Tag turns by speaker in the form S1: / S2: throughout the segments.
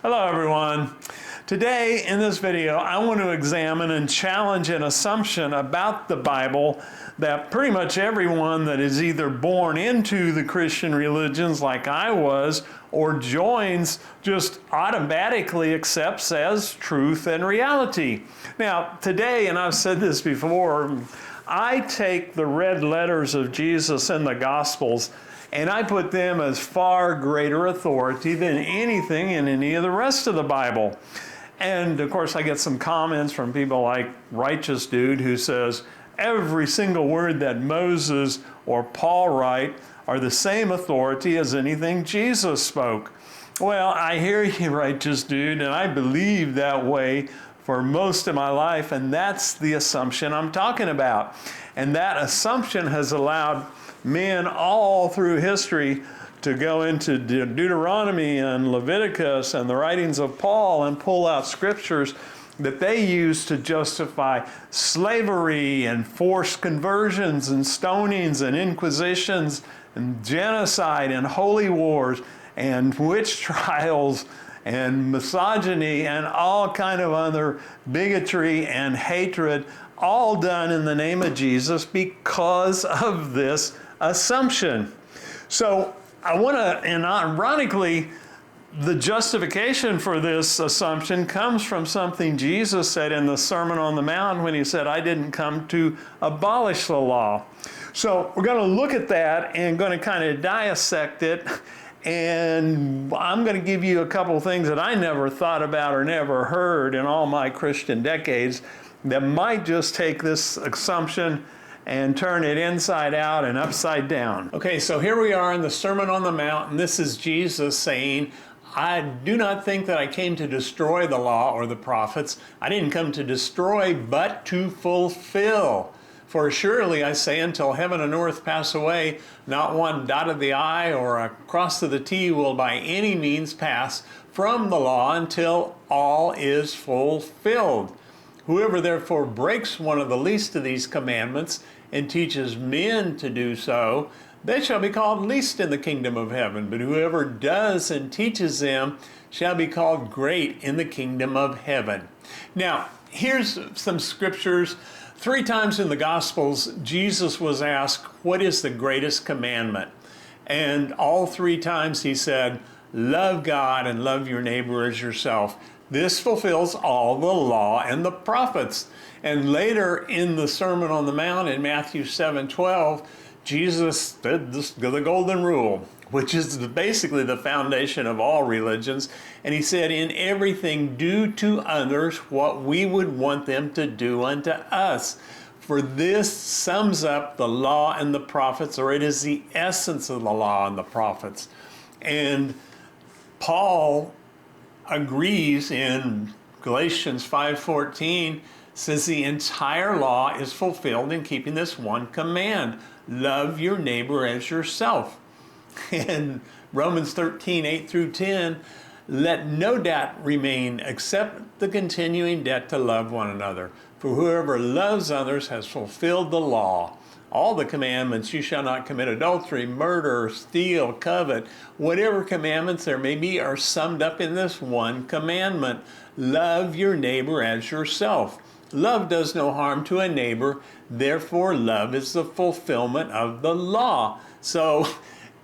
S1: Hello everyone. Today in this video I want to examine and challenge an assumption about the Bible that pretty much everyone that is either born into the Christian religions like I was or joins just automatically accepts as truth and reality. Now today, and I've said this before, I take the red letters of Jesus in the Gospels and I put them as far greater authority than anything in any of the rest of the Bible. And of course I get some comments from people like Righteous Dude who says every single word that Moses or Paul write are the same authority as anything Jesus spoke. Well, I hear you, Righteous Dude, and I believe that way for most of my life, and that's the assumption I'm talking about. And that assumption has allowed men all through history to go into Deuteronomy and Leviticus and the writings of Paul and pull out scriptures that they use to justify slavery and forced conversions and stonings and inquisitions and genocide and holy wars and witch trials and misogyny and all kind of other bigotry and hatred, all done in the name of Jesus because of this assumption. So I want to, and ironically, the justification for this assumption comes from something Jesus said in the Sermon on the Mount when he said, I didn't come to abolish the law. So we're going to look at that and going to kind of dissect it. And I'm going to give you a couple of things that I never thought about or never heard in all my Christian decades that might just take this assumption and turn it inside out and upside down. Okay, so here we are in the Sermon on the Mount, and this is Jesus saying, I do not think that I came to destroy the law or the prophets. I didn't come to destroy, but to fulfill. For surely I say, until heaven and earth pass away, not one dot of the I or a cross of the T will by any means pass from the law until all is fulfilled. Whoever therefore breaks one of the least of these commandments and teaches men to do so, they shall be called least in the kingdom of heaven. But whoever does and teaches them shall be called great in the kingdom of heaven. Now, here's some scriptures. 3 times in the Gospels, Jesus was asked, what is the greatest commandment? And all 3 times he said, love God and love your neighbor as yourself. This fulfills all the law and the prophets. And later in the Sermon on the Mount in Matthew 7:12, Jesus said the golden rule, which is basically the foundation of all religions. And he said, in everything do to others what we would want them to do unto us. For this sums up the law and the prophets, or it is the essence of the law and the prophets. And Paul agrees in Galatians 5:14, says the entire law is fulfilled in keeping this one command, love your neighbor as yourself. And Romans 13:8 through 10, let no debt remain except the continuing debt to love one another. For whoever loves others has fulfilled the law. All the commandments, you shall not commit adultery, murder, steal, covet, whatever commandments there may be are summed up in this one commandment. Love your neighbor as yourself. Love does no harm to a neighbor, therefore love is the fulfillment of the law. So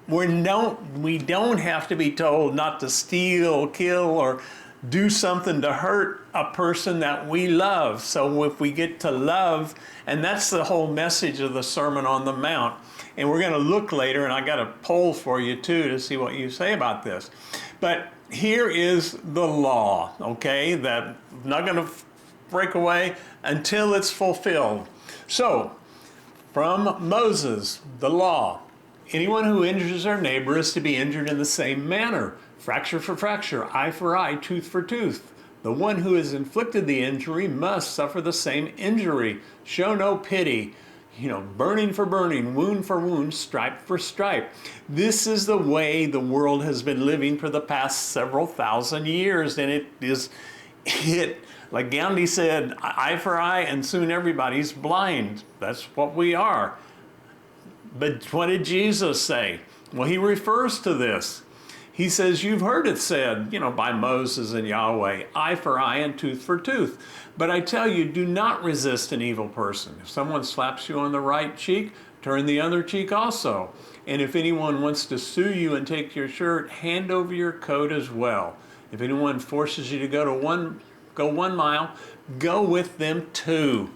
S1: we don't have to be told not to steal, kill, or do something to hurt a person that we love. So if we get to love, and that's the whole message of the Sermon on the Mount. And we're going to look later, and I got a poll for you too to see what you say about this. But here is the law, okay, that I'm not going to break away until it's fulfilled. So, from Moses, the law, anyone who injures their neighbor is to be injured in the same manner. Fracture for fracture, eye for eye, tooth for tooth. The one who has inflicted the injury must suffer the same injury. Show no pity. Burning for burning, wound for wound, stripe for stripe. This is the way the world has been living for the past several thousand years. And like Gandhi said, eye for eye, and soon everybody's blind. That's what we are. But what did Jesus say? Well, he refers to this. He says, you've heard it said, by Moses and Yahweh, eye for eye and tooth for tooth. But I tell you, do not resist an evil person. If someone slaps you on the right cheek, turn the other cheek also. And if anyone wants to sue you and take your shirt, hand over your coat as well. If anyone forces you to go 1 mile, go with them 2.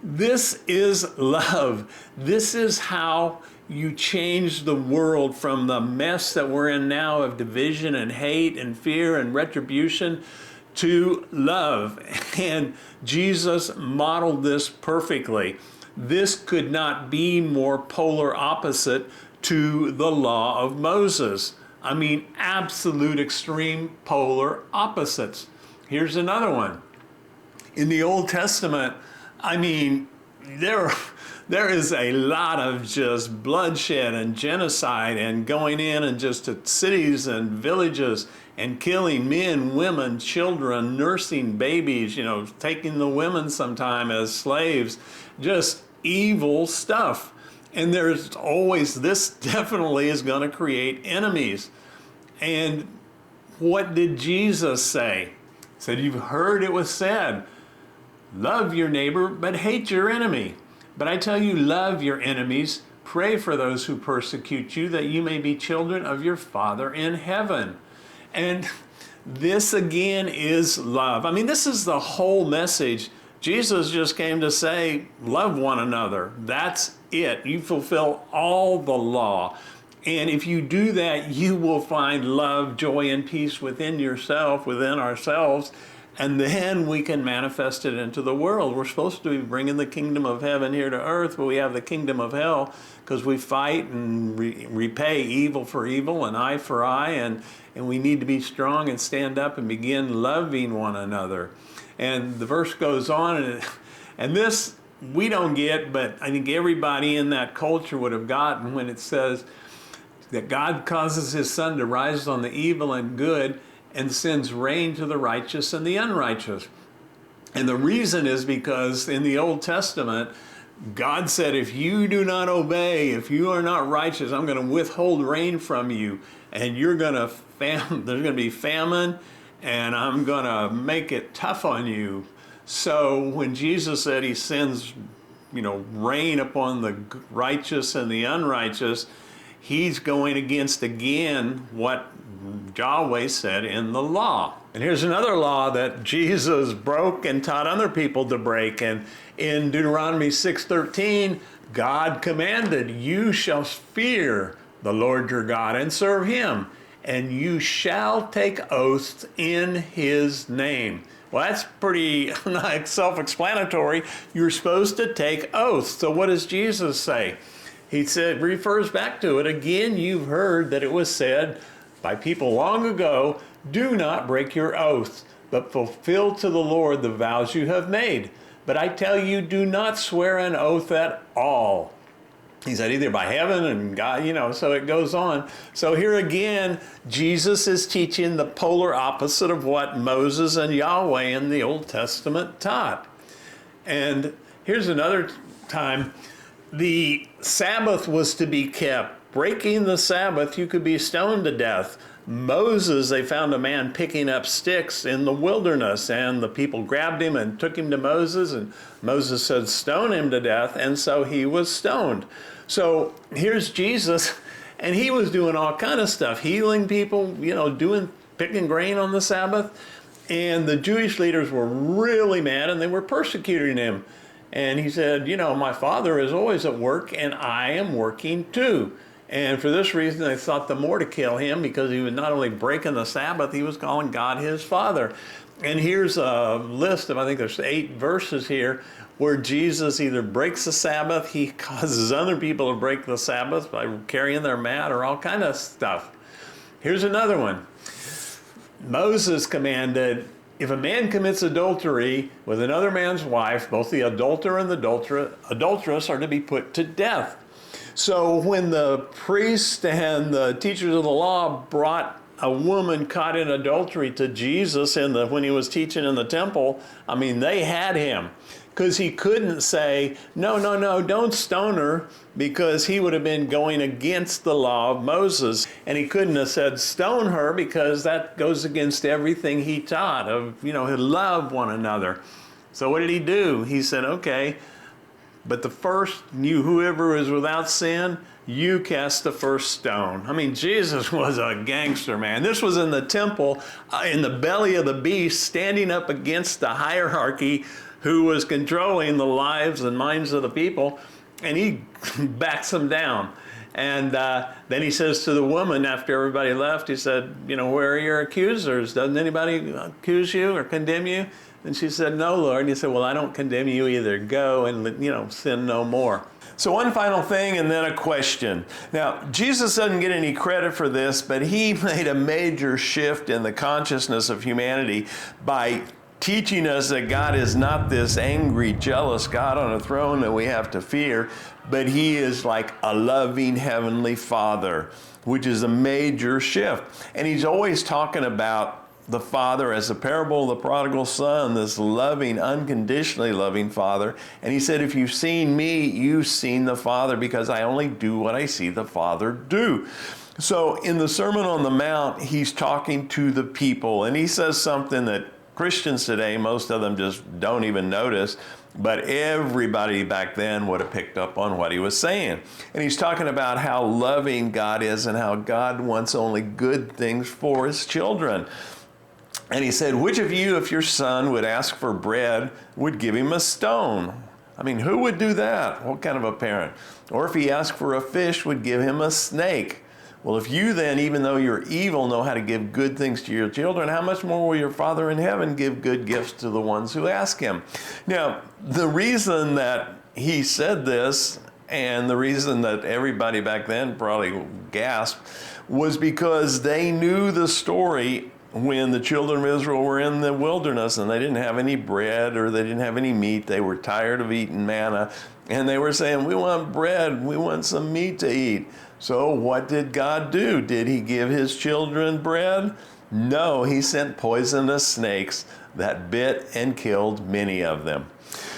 S1: This is love. This is how you change the world from the mess that we're in now of division and hate and fear and retribution to love. And Jesus modeled this perfectly. This could not be more polar opposite to the law of Moses. I mean, absolute extreme polar opposites. Here's another one. In the Old Testament, I mean, there is a lot of just bloodshed and genocide and going in and just to cities and villages and killing men, women, children, nursing babies, taking the women sometime as slaves, just evil stuff. And there's always, this definitely is going to create enemies. And what did Jesus say? He said, you've heard it was said, love your neighbor, but hate your enemy. But I tell you, love your enemies, pray for those who persecute you, that you may be children of your Father in heaven. And this again is love. I mean, this is the whole message. Jesus just came to say, love one another. That's it. You fulfill all the law. And if you do that, you will find love, joy, and peace within yourself, within ourselves. And then we can manifest it into the world. We're supposed to be bringing the kingdom of heaven here to earth, but we have the kingdom of hell because we fight and repay evil for evil and eye for eye. And we need to be strong and stand up and begin loving one another. And the verse goes on, and this we don't get, but I think everybody in that culture would have gotten when it says that God causes his sun to rise on the evil and good and sends rain to the righteous and the unrighteous. And the reason is because in the Old Testament, God said, if you do not obey, if you are not righteous, I'm going to withhold rain from you, and you're going to there's going to be famine, and I'm going to make it tough on you. So when Jesus said he sends, rain upon the righteous and the unrighteous, he's going against again what Yahweh said in the law. And here's another law that Jesus broke and taught other people to break. And in Deuteronomy 6:13, God commanded, you shall fear the Lord your God and serve him, and you shall take oaths in his name. Well, that's pretty self-explanatory. You're supposed to take oaths. So what does Jesus say? He said, refers back to it. Again, you've heard that it was said by people long ago, do not break your oaths, but fulfill to the Lord the vows you have made. But I tell you, do not swear an oath at all. He said either by heaven and God, so it goes on. So here again, Jesus is teaching the polar opposite of what Moses and Yahweh in the Old Testament taught. And here's another time. The Sabbath was to be kept. Breaking the Sabbath, you could be stoned to death. Moses, they found a man picking up sticks in the wilderness, and the people grabbed him and took him to Moses, and Moses said, stone him to death, and so he was stoned. So here's Jesus, and he was doing all kind of stuff, healing people, picking grain on the Sabbath, and the Jewish leaders were really mad, and they were persecuting him. And he said, my Father is always at work, and I am working too. And for this reason, they thought the more to kill him, because he was not only breaking the Sabbath, he was calling God his Father. And here's a list of, I think there's 8 verses here, where Jesus either breaks the Sabbath, he causes other people to break the Sabbath by carrying their mat or all kind of stuff. Here's another one. Moses commanded, if a man commits adultery with another man's wife, both the adulterer and the adulteress are to be put to death. So when the priests and the teachers of the law brought a woman caught in adultery to Jesus when he was teaching in the temple, they had him, because he couldn't say, no, no, no, don't stone her, because he would have been going against the law of Moses. And he couldn't have said, stone her, because that goes against everything he taught of, to love one another. So what did he do? He said, okay, but the first, whoever is without sin, you cast the first stone. I mean, Jesus was a gangster, man. This was in the temple, in the belly of the beast, standing up against the hierarchy who was controlling the lives and minds of the people, and he backs them down. And then he says to the woman, after everybody left, he said, where are your accusers? Doesn't anybody accuse you or condemn you? And she said, no, Lord. And he said, well, I don't condemn you either. Go and, sin no more. So one final thing and then a question. Now, Jesus doesn't get any credit for this, but he made a major shift in the consciousness of humanity by teaching us that God is not this angry, jealous God on a throne that we have to fear, but he is like a loving heavenly Father, which is a major shift. And he's always talking about the Father as the parable of the prodigal son, this loving, unconditionally loving Father. And he said, if you've seen me, you've seen the Father, because I only do what I see the Father do. So in the Sermon on the Mount, he's talking to the people, and he says something that Christians today, most of them just don't even notice, but everybody back then would have picked up on what he was saying. And he's talking about how loving God is and how God wants only good things for his children. And he said, which of you, if your son would ask for bread, would give him a stone? I mean, who would do that? What kind of a parent? Or if he asked for a fish, would give him a snake? Well, if you then, even though you're evil, know how to give good things to your children, how much more will your Father in heaven give good gifts to the ones who ask him? Now, the reason that he said this, and the reason that everybody back then probably gasped, was because they knew the story when the children of Israel were in the wilderness and they didn't have any bread or they didn't have any meat. They were tired of eating manna, and they were saying, we want bread, we want some meat to eat. So what did God do? Did he give his children bread? No, he sent poisonous snakes that bit and killed many of them.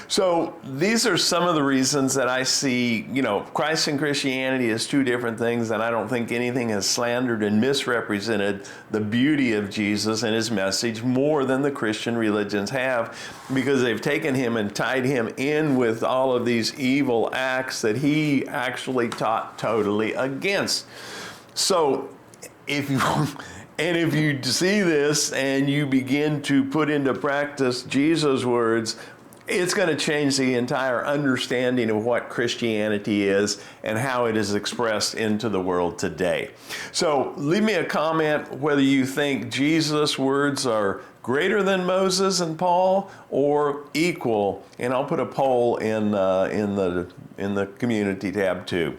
S1: So these are some of the reasons that I see, Christ and Christianity as two different things, and I don't think anything has slandered and misrepresented the beauty of Jesus and his message more than the Christian religions have, because they've taken him and tied him in with all of these evil acts that he actually taught totally against. So if you see this and you begin to put into practice Jesus' words, it's going to change the entire understanding of what Christianity is and how it is expressed into the world today. So leave me a comment whether you think Jesus' words are greater than Moses and Paul or equal, and I'll put a poll in the community tab too.